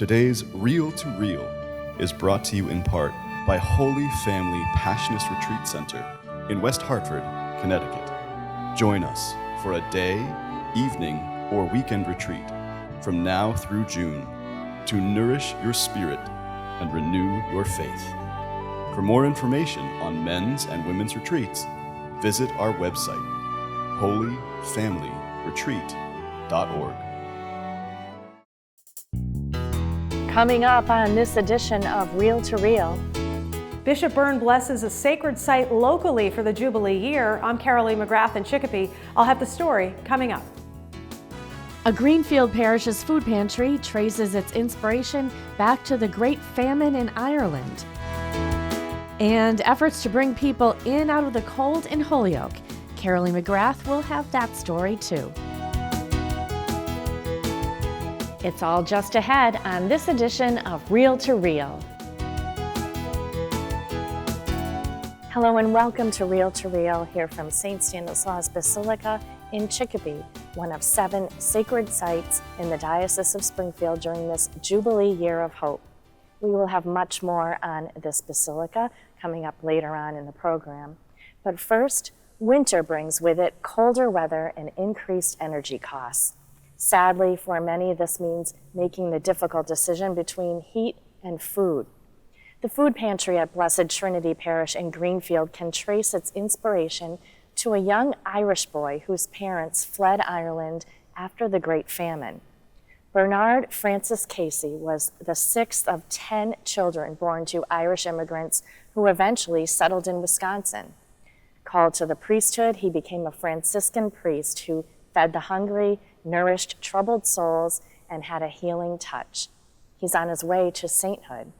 Today's Real to Real is brought to you in part by Holy Family Passionist Retreat Center in West Hartford, Connecticut. Join us for a day, evening, or weekend retreat from now through June to nourish your spirit and renew your faith. For more information on men's and women's retreats, visit our website, holyfamilyretreat.org. Coming up on this edition of Real to Real. Bishop Byrne blesses a sacred site locally for the Jubilee year. I'm Carolee McGrath in Chicopee. I'll have the story coming up. A Greenfield Parish's food pantry traces its inspiration back to the Great Famine in Ireland. And efforts to bring people in out of the cold in Holyoke. Carolee McGrath will have that story too. It's all just ahead on this edition of Real to Real. Hello and welcome to Real here from St. Stanislaus Basilica in Chicopee, one of 7 sacred sites in the Diocese of Springfield during this Jubilee Year of Hope. We will have much more on this basilica coming up later on in the program. But first, winter brings with it colder weather and increased energy costs. Sadly, for many, this means making the difficult decision between heat and food. The food pantry at Blessed Trinity Parish in Greenfield can trace its inspiration to a young Irish boy whose parents fled Ireland after the Great Famine. Bernard Francis Casey was the 6th of 10 children born to Irish immigrants who eventually settled in Wisconsin. Called to the priesthood, he became a Franciscan priest who fed the hungry, nourished troubled souls, and had a healing touch. He's on his way to sainthood.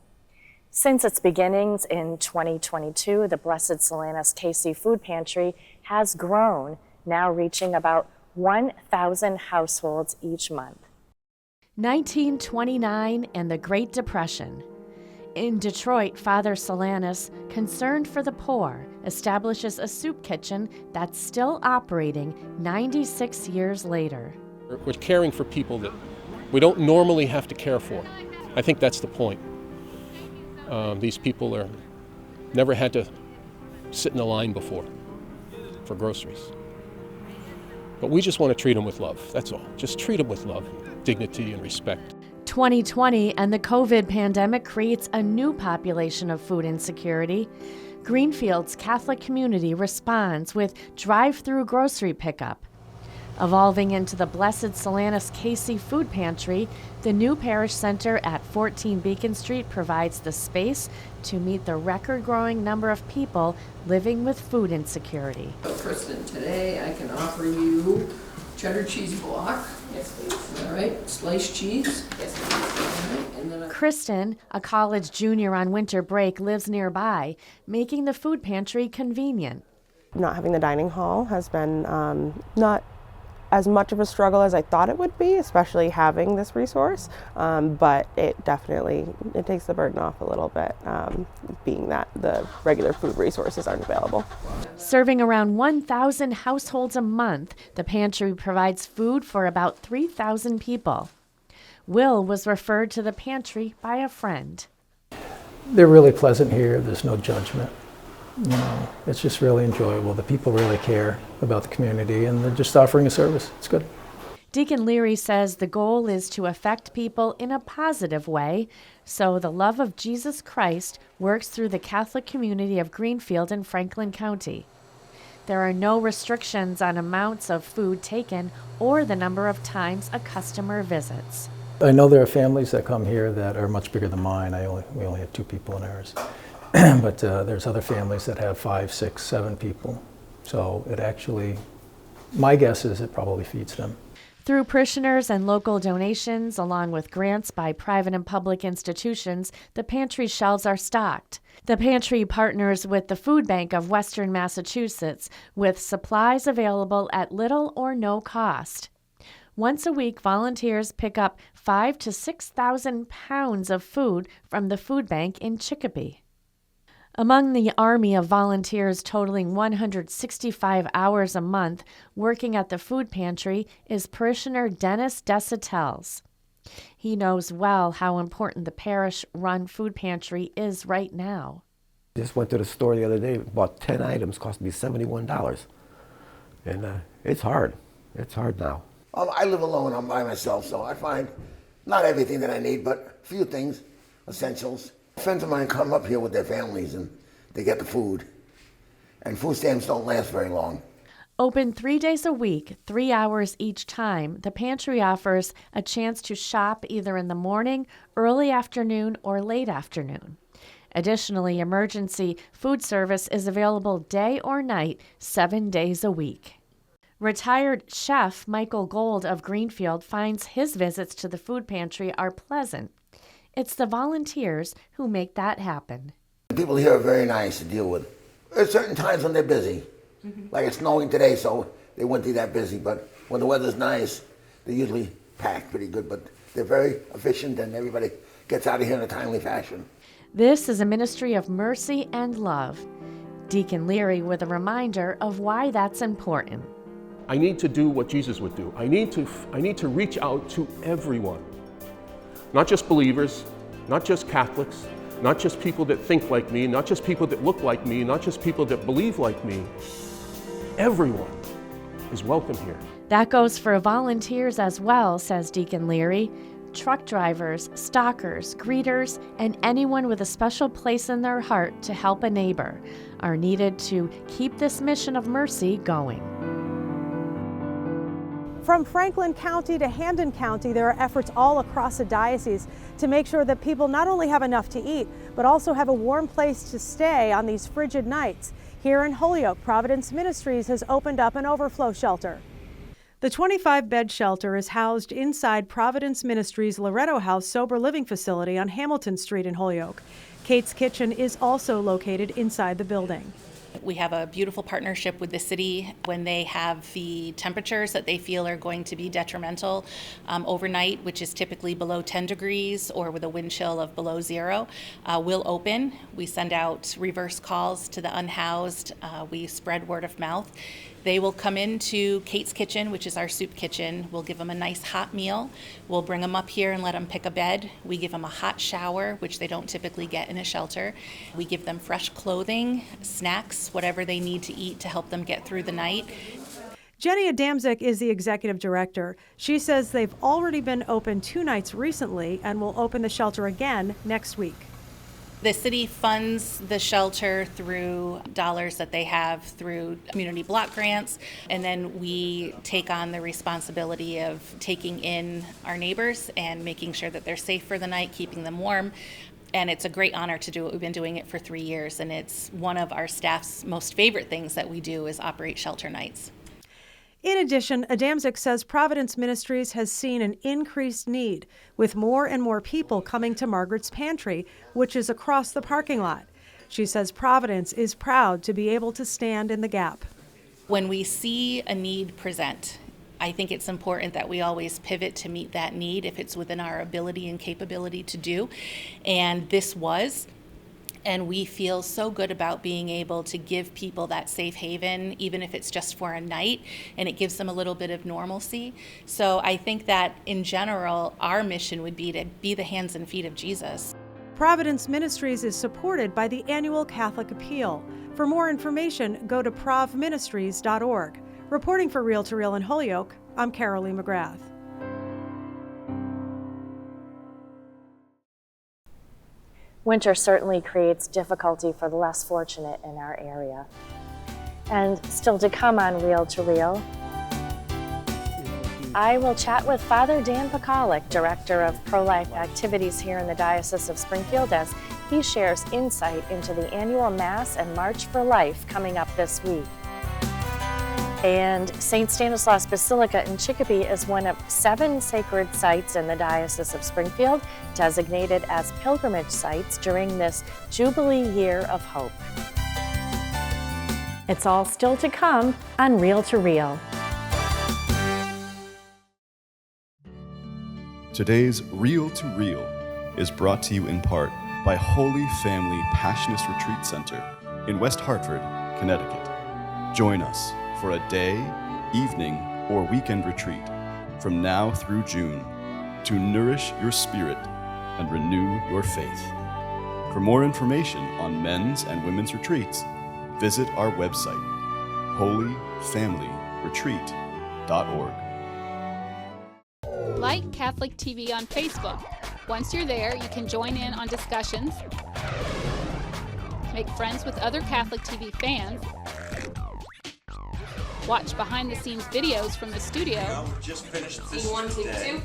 Since its beginnings in 2022, the Blessed Solanus Casey Food Pantry has grown, now reaching about 1,000 households each month. 1929 and the Great Depression. In Detroit, Father Solanus, concerned for the poor, establishes a soup kitchen that's still operating 96 years later. We're caring for people that we don't normally have to care for. I think that's the point. These people are never had to sit in a line before for groceries. But we just want to treat them with love, that's all. Just treat them with love, dignity, and respect. 2020 and the COVID pandemic creates a new population of food insecurity. Greenfield's Catholic community responds with drive-through grocery pickup. Evolving into the Blessed Solanus Casey Food Pantry, the new parish center at 14 Beacon Street provides the space to meet the record-growing number of people living with food insecurity. So Kristen, today I can offer you cheddar cheese block. Yes, please. All right, sliced cheese. Yes, please. All right, and then Kristen, a college junior on winter break, lives nearby, making the food pantry convenient. Not having the dining hall has been not as much of a struggle as I thought it would be, especially having this resource, but it takes the burden off a little bit, being that the regular food resources aren't available. Serving around 1,000 households a month, the pantry provides food for about 3,000 people. Will was referred to the pantry by a friend. They're really pleasant here, there's no judgment. It's just really enjoyable. The people really care about the community and they're just offering a service. It's good. Deacon Leary says the goal is to affect people in a positive way, so the love of Jesus Christ works through the Catholic community of Greenfield and Franklin County. There are no restrictions on amounts of food taken or the number of times a customer visits. I know there are families that come here that are much bigger than mine. We only have 2 people in ours. But there's other families that have 5, 6, 7 people. So it actually, my guess is it probably feeds them. Through parishioners and local donations, along with grants by private and public institutions, the pantry shelves are stocked. The pantry partners with the Food Bank of Western Massachusetts with supplies available at little or no cost. Once a week, volunteers pick up 5,000 to 6,000 pounds of food from the food bank in Chicopee. Among the army of volunteers totaling 165 hours a month working at the food pantry is parishioner Dennis Desatels. He knows well how important the parish-run food pantry is right now. Just went to the store the other day, bought 10 items, cost me $71. And it's hard. It's hard now. I live alone, I'm by myself, so I find not everything that I need, but a few things, essentials. Friends of mine come up here with their families and they get the food. And food stamps don't last very long. Open 3 days a week, 3 hours each time, the pantry offers a chance to shop either in the morning, early afternoon, or late afternoon. Additionally, emergency food service is available day or night, 7 days a week. Retired chef Michael Gold of Greenfield finds his visits to the food pantry are pleasant. It's the volunteers who make that happen. People here are very nice to deal with. There's certain times when they're busy. Like it's snowing today, so they wouldn't be that busy. But when the weather's nice, they usually pack pretty good. But they're very efficient and everybody gets out of here in a timely fashion. This is a ministry of mercy and love. Deacon Leary with a reminder of why that's important. I need to do what Jesus would do. I need to reach out to everyone. Not just believers, not just Catholics, not just people that think like me, not just people that look like me, not just people that believe like me. Everyone is welcome here. That goes for volunteers as well, says Deacon Leary. Truck drivers, stockers, greeters, and anyone with a special place in their heart to help a neighbor are needed to keep this mission of mercy going. From Franklin County to Hampden County, there are efforts all across the diocese to make sure that people not only have enough to eat, but also have a warm place to stay on these frigid nights. Here in Holyoke, Providence Ministries has opened up an overflow shelter. The 25-bed shelter is housed inside Providence Ministries' Loretto House Sober Living Facility on Hamilton Street in Holyoke. Kate's Kitchen is also located inside the building. We have a beautiful partnership with the city. When they have the temperatures that they feel are going to be detrimental overnight, which is typically below 10 degrees or with a wind chill of below 0, we'll open. We send out reverse calls to the unhoused. We spread word of mouth. They will come into Kate's Kitchen, which is our soup kitchen. We'll give them a nice hot meal. We'll bring them up here and let them pick a bed. We give them a hot shower, which they don't typically get in a shelter. We give them fresh clothing, snacks, whatever they need to eat to help them get through the night. Jenny Adamczyk is the executive director. She says they've already been open 2 nights recently and will open the shelter again next week. The city funds the shelter through dollars that they have through community block grants, and then we take on the responsibility of taking in our neighbors and making sure that they're safe for the night, keeping them warm. And it's a great honor to do it. We've been doing it for 3 years, and it's one of our staff's most favorite things that we do is operate shelter nights. In addition, Adamczyk says Providence Ministries has seen an increased need, with more and more people coming to Margaret's Pantry, which is across the parking lot. She says Providence is proud to be able to stand in the gap. When we see a need present, I think it's important that we always pivot to meet that need if it's within our ability and capability to do. And this was. And we feel so good about being able to give people that safe haven, even if it's just for a night, and it gives them a little bit of normalcy. So I think that in general, our mission would be to be the hands and feet of Jesus. Providence Ministries is supported by the annual Catholic Appeal. For more information, go to provministries.org. Reporting for Reel to Reel in Holyoke, I'm Carolee McGrath. Winter certainly creates difficulty for the less fortunate in our area. And still to come on Reel to Reel, I will chat with Father Dan Pacolic, Director of Pro-Life Activities here in the Diocese of Springfield, as he shares insight into the annual Mass and March for Life coming up this week. And St. Stanislaus Basilica in Chicopee is one of 7 sacred sites in the Diocese of Springfield, designated as pilgrimage sites during this Jubilee Year of Hope. It's all still to come on Reel to Reel. Today's Reel to Reel is brought to you in part by Holy Family Passionist Retreat Center in West Hartford, Connecticut. Join us for a day, evening, or weekend retreat from now through June. to nourish your spirit and renew your faith. For more information on men's and women's retreats, visit our website, holyfamilyretreat.org. Like Catholic TV on Facebook. Once you're there, you can join in on discussions, make friends with other Catholic TV fans, watch behind-the-scenes videos from the studio, just finished this today,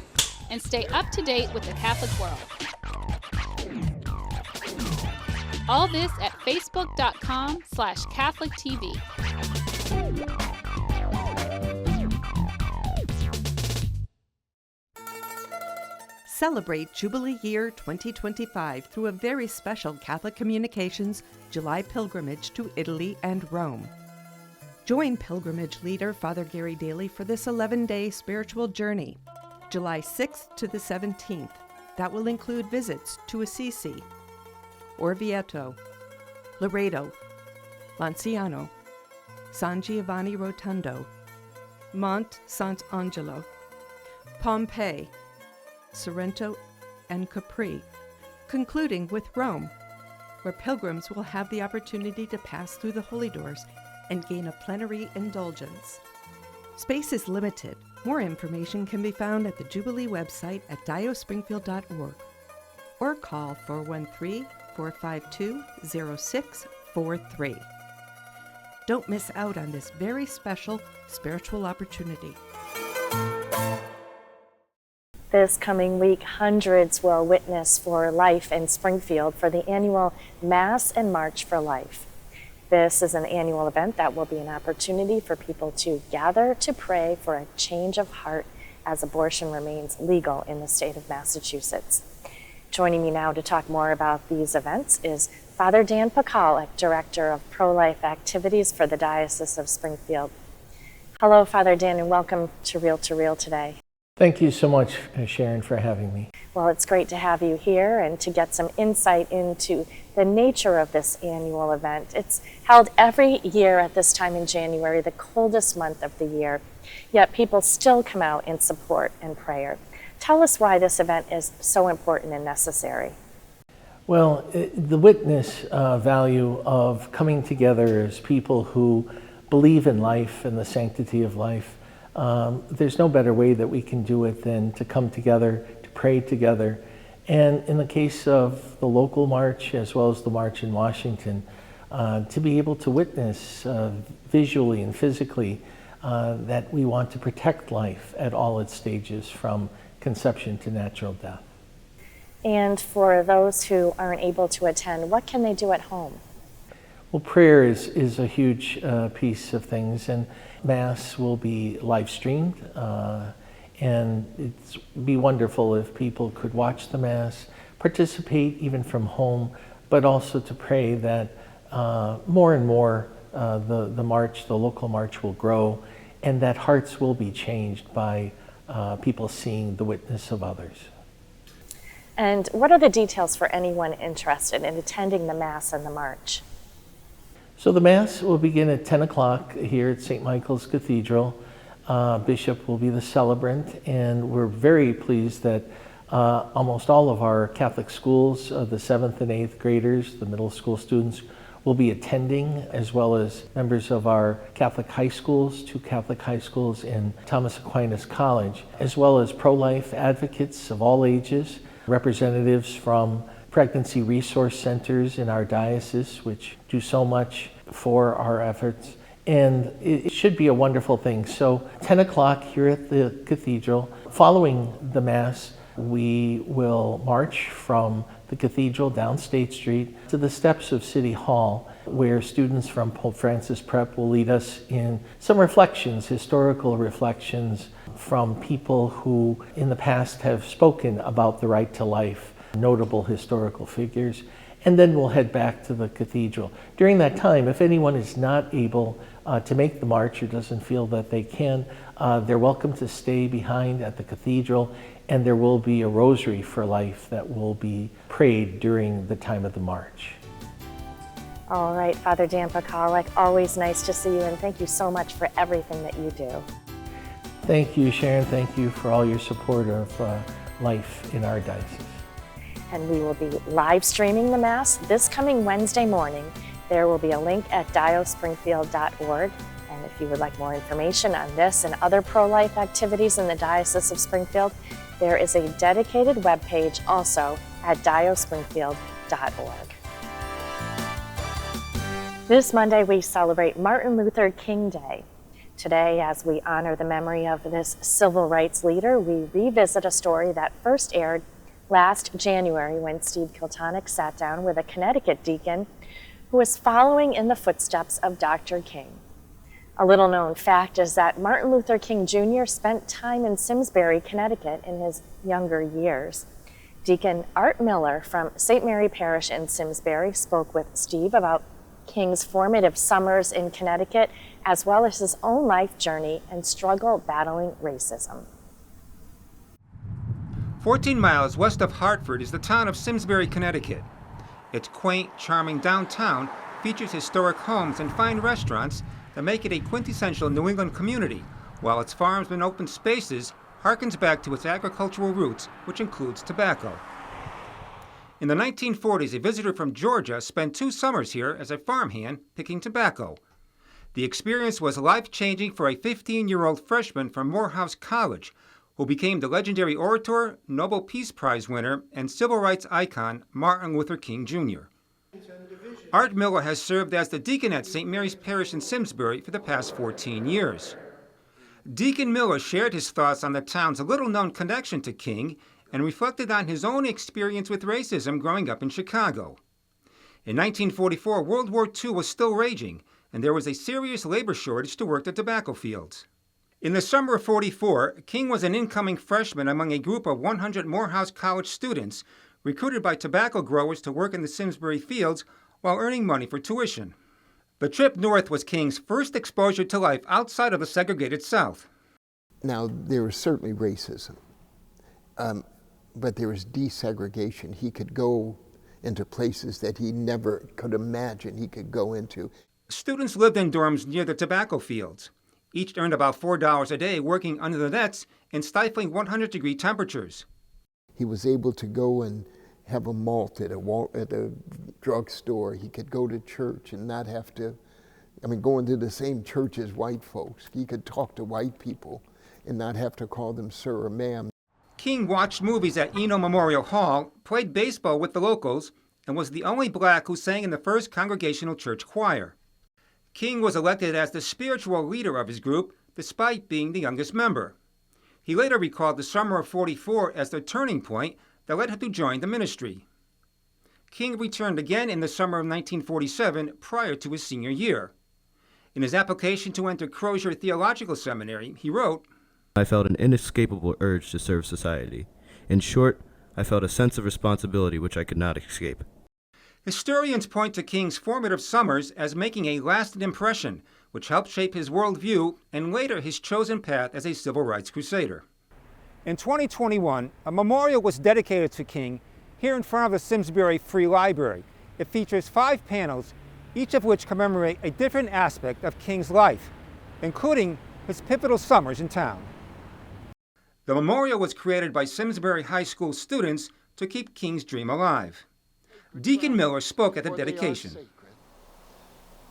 and stay up to date with the Catholic world. All this at facebook.com/CatholicTV. Celebrate Jubilee Year 2025 through a very special Catholic Communications July pilgrimage to Italy and Rome. Join pilgrimage leader Father Gary Daly for this 11-day spiritual journey, July 6th to the 17th. That will include visits to Assisi, Orvieto, Loreto, Lanciano, San Giovanni Rotondo, Mont Sant'Angelo, Pompeii, Sorrento, and Capri, concluding with Rome, where pilgrims will have the opportunity to pass through the holy doors and gain a plenary indulgence. Space is limited. More information can be found at the Jubilee website at diospringfield.org or call 413-452-0643. Don't miss out on this very special spiritual opportunity. This coming week, hundreds will witness for life in Springfield for the annual Mass and March for Life. This is an annual event that will be an opportunity for people to gather to pray for a change of heart as abortion remains legal in the state of Massachusetts. Joining me now to talk more about these events is Father Dan Pacalek, Director of Pro-Life Activities for the Diocese of Springfield. Hello, Father Dan, and welcome to Real today. Thank you so much, Sharon, for having me. Well, it's great to have you here and to get some insight into the nature of this annual event. It's held every year at this time in January, the coldest month of the year, yet people still come out in support and prayer. Tell us why this event is so important and necessary. Well, the witness value of coming together as people who believe in life and the sanctity of life. There's no better way that we can do it than to come together, to pray together. And in the case of the local march, as well as the march in Washington, to be able to witness visually and physically that we want to protect life at all its stages, from conception to natural death. And for those who aren't able to attend, what can they do at home? Well, prayer is a huge piece of things, and Mass will be live streamed, and it'd be wonderful if people could watch the Mass, participate even from home, but also to pray that more and more the march, the local march, will grow, and that hearts will be changed by people seeing the witness of others. And what are the details for anyone interested in attending the Mass and the march? So the Mass will begin at 10 o'clock here at St. Michael's Cathedral. Bishop will be the celebrant, and we're very pleased that almost all of our Catholic schools, the 7th and 8th graders, the middle school students, will be attending, as well as members of our Catholic high schools, 2 Catholic high schools in Thomas Aquinas College, as well as pro-life advocates of all ages, representatives from pregnancy resource centers in our diocese, which do so much for our efforts. And it should be a wonderful thing. So 10 o'clock here at the cathedral. Following the Mass, we will march from the cathedral down State Street to the steps of City Hall, where students from Pope Francis Prep will lead us in some reflections, historical reflections from people who in the past have spoken about the right to life, notable historical figures, and then we'll head back to the cathedral. During that time, if anyone is not able to make the march or doesn't feel that they can, they're welcome to stay behind at the cathedral, and there will be a rosary for life that will be prayed during the time of the march. All right, Father Dan Pacalek, always nice to see you, and thank you so much for everything that you do. Thank you, Sharon. Thank you for all your support of life in our diocese. And we will be live streaming the Mass this coming Wednesday morning. There will be a link at diospringfield.org. And if you would like more information on this and other pro-life activities in the Diocese of Springfield, there is a dedicated webpage also at diospringfield.org. This Monday, we celebrate Martin Luther King Day. Today, as we honor the memory of this civil rights leader, we revisit a story that first aired last January when Steve Kiltonick sat down with a Connecticut deacon who was following in the footsteps of Dr. King. A little known fact is that Martin Luther King Jr. spent time in Simsbury, Connecticut in his younger years. Deacon Art Miller from St. Mary Parish in Simsbury spoke with Steve about King's formative summers in Connecticut, as well as his own life journey and struggle battling racism. 14 miles west of Hartford is the town of Simsbury, Connecticut. Its quaint, charming downtown features historic homes and fine restaurants that make it a quintessential New England community, while its farms and open spaces harkens back to its agricultural roots, which includes tobacco. In the 1940s, a visitor from Georgia spent 2 summers here as a farmhand picking tobacco. The experience was life-changing for a 15-year-old freshman from Morehouse College, who became the legendary orator, Nobel Peace Prize winner, and civil rights icon Martin Luther King Jr. Art Miller has served as the deacon at St. Mary's Parish in Simsbury for the past 14 years. Deacon Miller shared his thoughts on the town's little-known connection to King and reflected on his own experience with racism growing up in Chicago. In 1944, World War II was still raging, and there was a serious labor shortage to work the tobacco fields. In the summer of '44, King was an incoming freshman among a group of 100 Morehouse College students recruited by tobacco growers to work in the Simsbury fields while earning money for tuition. The trip north was King's first exposure to life outside of the segregated South. Now, there was certainly racism, but there was desegregation. He could go into places that he never could imagine he could go into. Students lived in dorms near the tobacco fields. Each earned about $4 a day working under the nets in stifling 100-degree temperatures. He was able to go and have a malt at a drugstore. He could go to church and not have to, go into the same church as white folks. He could talk to white people and not have to call them sir or ma'am. King watched movies at Eno Memorial Hall, played baseball with the locals, and was the only black who sang in the first Congregational Church choir. King was elected as the spiritual leader of his group, despite being the youngest member. He later recalled the summer of '44 as the turning point that led him to join the ministry. King returned again in the summer of 1947 prior to his senior year. In his application to enter Crozier Theological Seminary, he wrote, I felt an inescapable urge to serve society. In short, I felt a sense of responsibility which I could not escape. Historians point to King's formative summers as making a lasting impression, which helped shape his worldview and later his chosen path as a civil rights crusader. In 2021, a memorial was dedicated to King here in front of the Simsbury Free Library. It features 5 panels, each of which commemorate a different aspect of King's life, including his pivotal summers in town. The memorial was created by Simsbury High School students to keep King's dream alive. Deacon Miller spoke at the dedication.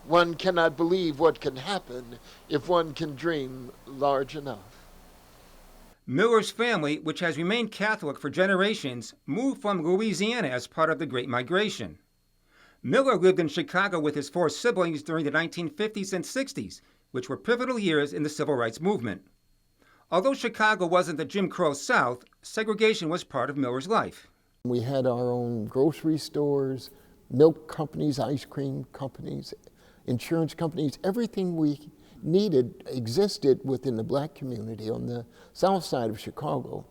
One cannot believe what can happen if one can dream large enough. Miller's family, which has remained Catholic for generations, moved from Louisiana as part of the Great Migration. Miller lived in Chicago with his 4 siblings during the 1950s and 60s, which were pivotal years in the civil rights movement. Although Chicago wasn't the Jim Crow South, segregation was part of Miller's life. We had our own grocery stores, milk companies, ice cream companies, insurance companies. Everything we needed existed within the black community on the south side of Chicago.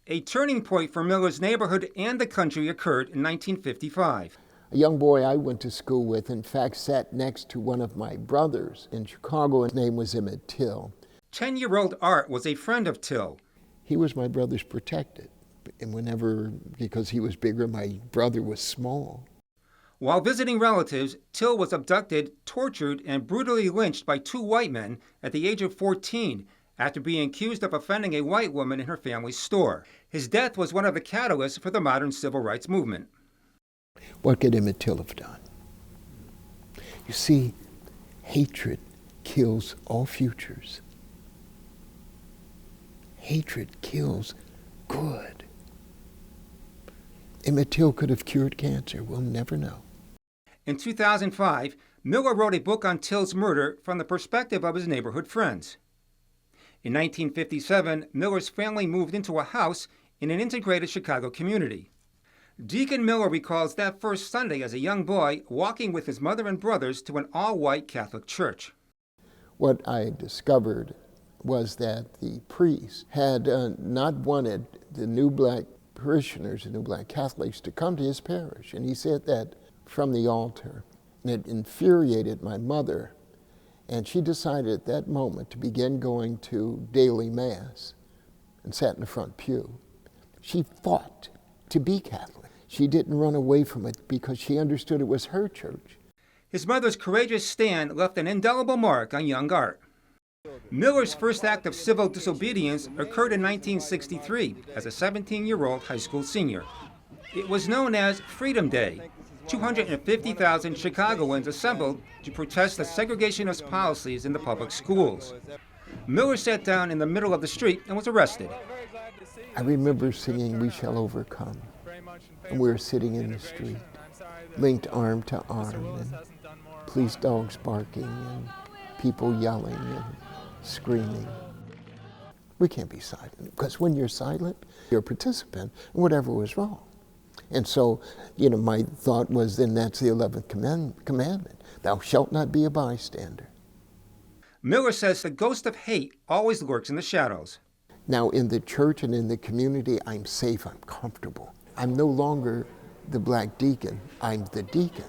A turning point for Miller's neighborhood and the country occurred in 1955. A young boy I went to school with, in fact, sat next to one of my brothers in Chicago. His name was Emmett Till. 10-year-old Art was a friend of Till. He was my brother's protected. And because he was bigger, my brother was small. While visiting relatives, Till was abducted, tortured, and brutally lynched by 2 white men at the age of 14 after being accused of offending a white woman in her family's store. His death was one of the catalysts for the modern civil rights movement. What could Emmett Till have done? You see, hatred kills all futures. Hatred kills good. Emmett Till could have cured cancer. We'll never know. In 2005, Miller wrote a book on Till's murder from the perspective of his neighborhood friends. In 1957, Miller's family moved into a house in an integrated Chicago community. Deacon Miller recalls that first Sunday as a young boy walking with his mother and brothers to an all-white Catholic church. What I discovered was that the priest had not wanted the new black parishioners, the new black Catholics, to come to his parish. And he said that from the altar. And it infuriated my mother. And she decided at that moment to begin going to daily Mass and sat in the front pew. She fought to be Catholic. She didn't run away from it because she understood it was her church. His mother's courageous stand left an indelible mark on young Art. Miller's first act of civil disobedience occurred in 1963 as a 17-year-old high school senior. It was known as Freedom Day. 250,000 Chicagoans assembled to protest the segregationist policies in the public schools. Miller sat down in the middle of the street and was arrested. I remember singing "We Shall Overcome," and we were sitting in the street, linked arm to arm, and police dogs barking, and people yelling and screaming. We can't be silent, because when you're silent, you're a participant in whatever was wrong. And so, my thought was, then that's the 11th commandment. Thou shalt not be a bystander. Miller says the ghost of hate always lurks in the shadows. Now, in the church and in the community, I'm safe, I'm comfortable. I'm no longer the black deacon, I'm the deacon.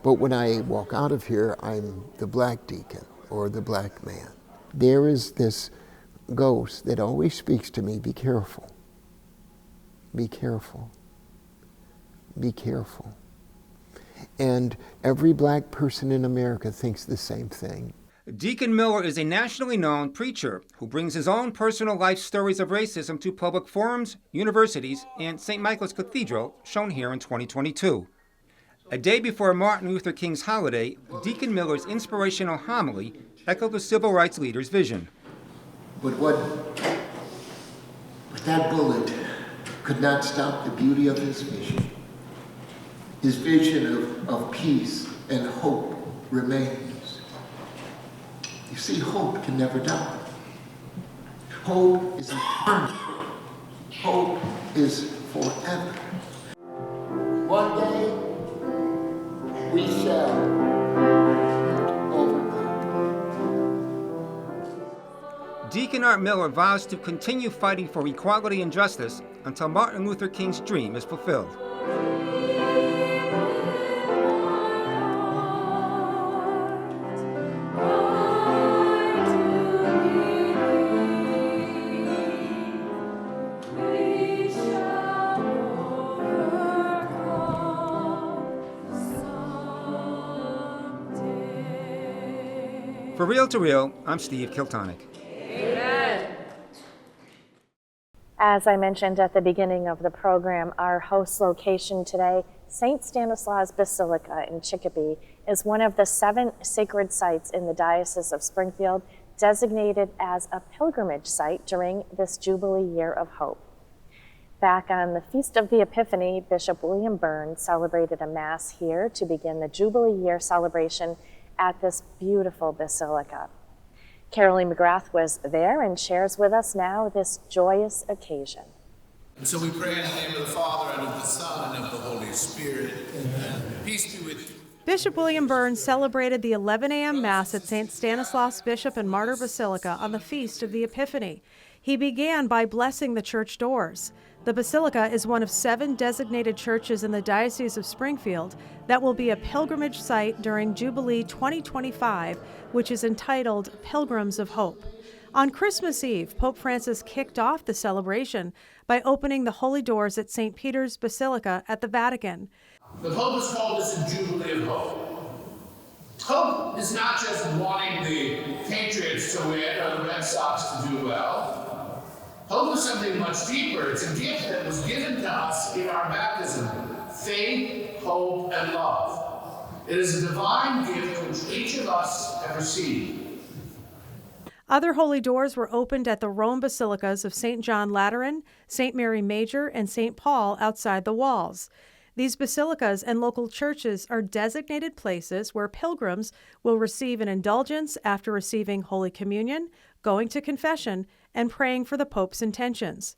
But when I walk out of here, I'm the black deacon or the black man. There is this ghost that always speaks to me, be careful, be careful, be careful. And every black person in America thinks the same thing. Deacon Miller is a nationally known preacher who brings his own personal life stories of racism to public forums, universities, and St. Michael's Cathedral, shown here in 2022. A day before Martin Luther King's holiday, Deacon Miller's inspirational homily echoed the civil rights leader's vision. But that bullet could not stop the beauty of his vision. His vision of peace and hope remains. You see, hope can never die. Hope is eternal. Hope is forever. One day, we shall overcome. Deacon Art Miller vows to continue fighting for equality and justice until Martin Luther King's dream is fulfilled. For Real to Real, I'm Steve Kiltonic. Amen. As I mentioned at the beginning of the program, our host location today, St. Stanislaus Basilica in Chicopee, is one of the 7 sacred sites in the Diocese of Springfield designated as a pilgrimage site during this Jubilee Year of Hope. Back on the Feast of the Epiphany, Bishop William Burns celebrated a Mass here to begin the Jubilee Year celebration at this beautiful basilica. Caroline McGrath was there and shares with us now this joyous occasion. And so we pray in the name of the Father, and of the Son, and of the Holy Spirit. Amen. Peace be with you. Bishop William Burns celebrated the 11 a.m. Mass at St. Stanislaus Bishop and Martyr Basilica on the Feast of the Epiphany. He began by blessing the church doors. The Basilica is one of 7 designated churches in the Diocese of Springfield that will be a pilgrimage site during Jubilee 2025, which is entitled Pilgrims of Hope. On Christmas Eve, Pope Francis kicked off the celebration by opening the holy doors at St. Peter's Basilica at the Vatican. The Pope has called us a Jubilee of Hope. Hope is not just wanting the Patriots to win or the Red Sox to do well. Hope is something much deeper. It's a gift that was given to us in our baptism. Faith, hope, and love. It is a divine gift which each of us have received. Other holy doors were opened at the Rome basilicas of St. John Lateran, St. Mary Major, and St. Paul outside the walls. These basilicas and local churches are designated places where pilgrims will receive an indulgence after receiving Holy Communion, going to confession, and praying for the Pope's intentions.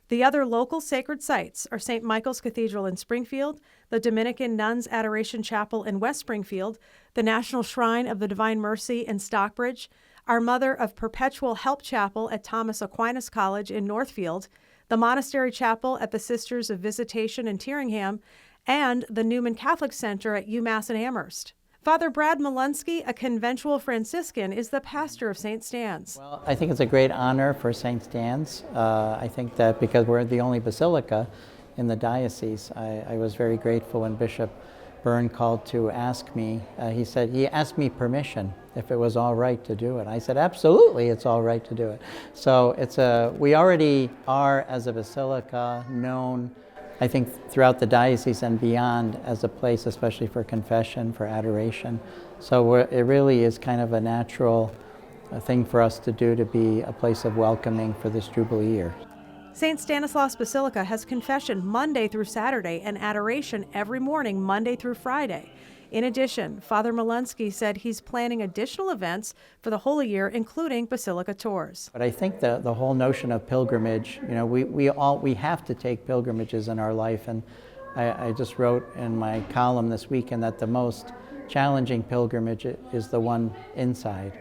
The other local sacred sites are St. Michael's Cathedral in Springfield, the Dominican Nuns Adoration Chapel in West Springfield, the National Shrine of the Divine Mercy in Stockbridge, Our Mother of Perpetual Help Chapel at Thomas Aquinas College in Northfield, the Monastery Chapel at the Sisters of Visitation in Tyringham, and the Newman Catholic Center at UMass in Amherst. Father Brad Molunsky, a conventual Franciscan, is the pastor of St. Stan's. Well, I think it's a great honor for St. Stan's. I think that because we're the only basilica in the diocese, I was very grateful when Bishop Byrne called to ask me. He asked me permission if it was all right to do it. I said, absolutely, it's all right to do it. So we already are, as a basilica, known, I think, throughout the diocese and beyond as a place, especially for confession, for adoration. So it really is kind of a natural thing for us to do, to be a place of welcoming for this Jubilee year. St. Stanislaus Basilica has confession Monday through Saturday and adoration every morning, Monday through Friday. In addition, Father Molunsky said he's planning additional events for the Holy Year, including Basilica tours. But I think the whole notion of pilgrimage, we have to take pilgrimages in our life, and I just wrote in my column this weekend that the most challenging pilgrimage is the one inside,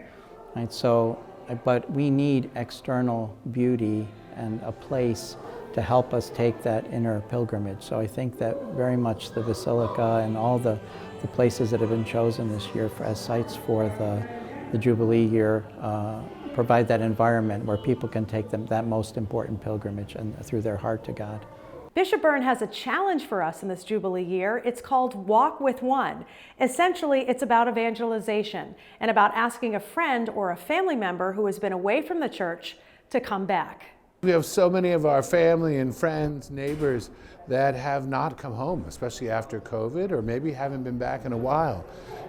right? So, but we need external beauty and a place to help us take that inner pilgrimage. So I think that very much the Basilica and all the places that have been chosen this year as sites for the Jubilee year provide that environment where people can take that most important pilgrimage and through their heart to God. Bishop Byrne has a challenge for us in this Jubilee year. It's called Walk with One. Essentially, it's about evangelization and about asking a friend or a family member who has been away from the church to come back. We have so many of our family and friends, neighbors that have not come home, especially after COVID, or maybe haven't been back in a while.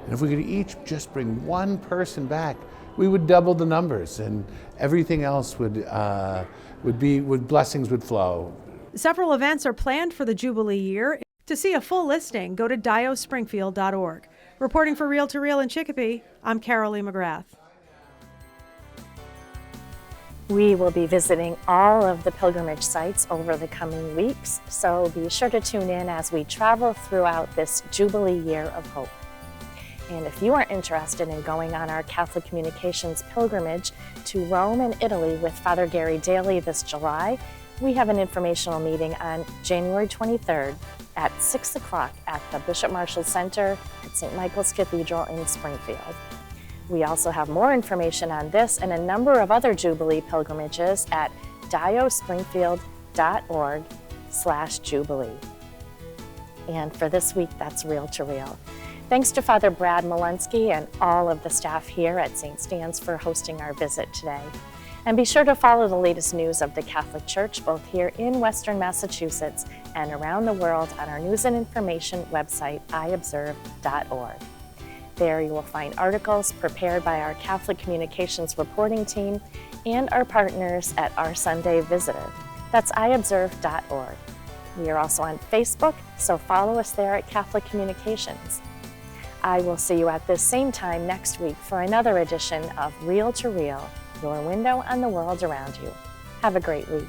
And if we could each just bring one person back, we would double the numbers, and everything else blessings would flow. Several events are planned for the Jubilee year. To see a full listing, go to diospringfield.org. Reporting for Reel to Reel in Chicopee, I'm Carol Lee McGrath. We will be visiting all of the pilgrimage sites over the coming weeks, so be sure to tune in as we travel throughout this Jubilee Year of Hope. And if you are interested in going on our Catholic Communications pilgrimage to Rome and Italy with Father Gary Daly this July, we have an informational meeting on January 23rd at 6 o'clock at the Bishop Marshall Center at St. Michael's Cathedral in Springfield. We also have more information on this and a number of other Jubilee pilgrimages at diospringfield.org/Jubilee. And for this week, that's Reel to Reel. Thanks to Father Brad Molunsky and all of the staff here at St. Stan's for hosting our visit today. And be sure to follow the latest news of the Catholic Church both here in Western Massachusetts and around the world on our news and information website, iobserve.org. There you will find articles prepared by our Catholic Communications reporting team and our partners at Our Sunday Visitor. That's iobserve.org. We are also on Facebook, so follow us there at Catholic Communications. I will see you at this same time next week for another edition of Reel to Reel, your window on the world around you. Have a great week.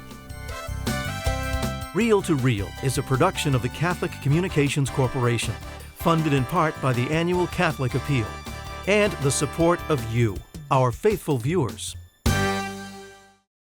Reel to Reel is a production of the Catholic Communications Corporation, funded in part by the annual Catholic Appeal, and the support of you, our faithful viewers.